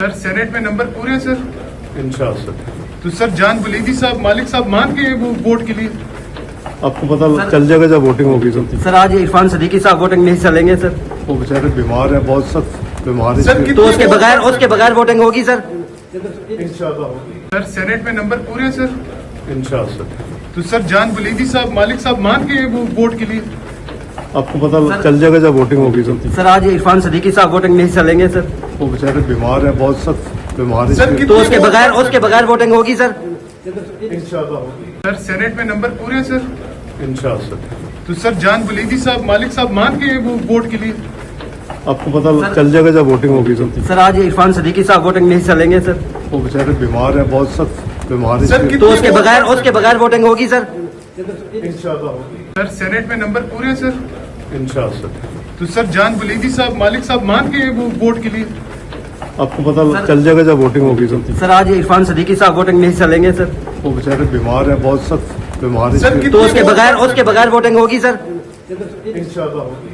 Sir senate में number पूरे हैं सर। इंशाअल्लाह सर। तो सर जान बुलेदी साहब मालिक साहब मान गए वो वोट के लिए। आपको पता चल जाएगा जब वोटिंग होगी तो। सर आज इरफान सदीकी साहब वोटिंग नहीं चलेंगे सर। वो बेचारे बीमार है, बहुत सख्त बीमार सर, है। तो उसके बगैर वोटिंग होगी सर। इंशाअल्लाह होगी। सर सेनेट में नंबर पूरे हैं सर। इंशाअल्लाह सर। तो सर जान बुलेदी साहब मालिक साहब मान गए वो वोट के लिए। आपको पता चल जाएगा जब वोटिंग होगी तो। सर आज इरफान सदीकी साहब वोटिंग नहीं चलेंगे सर। वो बेचारे बीमार है, बहुत सख्त बीमार सर, है। तो उसके बगैर वोटिंग होगी सर। इंशाअल्लाह होगी। सर सेनेट में नंबर पूरे हैं सर। इंशाअल्लाह सर। तो सर जान बुलेदी साहब मालिक साहब मान गए वो वोट के लिए। आपको पता चल जाएगा जब वोटिंग होगी तो। सर आज इरफान सदीकी साहब वोटिंग नहीं चलेंगे सर। वो बेचारे बीमार है, बहुत सख्त बीमार है। सर, तो उसके बगैर वोटिंग होगी सर। इंशाअल्लाह होगी। सर सेनेट में नंबर पूरे हैं सर। इंशाअल्लाह सर। तो सर जान बुलेदी साहब मालिक साहब मान गए वो वोट के लिए। आपको पता चल जाएगा जब वोटिंग होगी तो। सर आज इरफान सदीकी साहब वोटिंग नहीं चलेंगे सर। वो बेचारे बीमार है, बहुत सख्त बीमार है। सर, तो उसके बगैर वोटिंग होगी सर। इंशाअल्लाह होगी।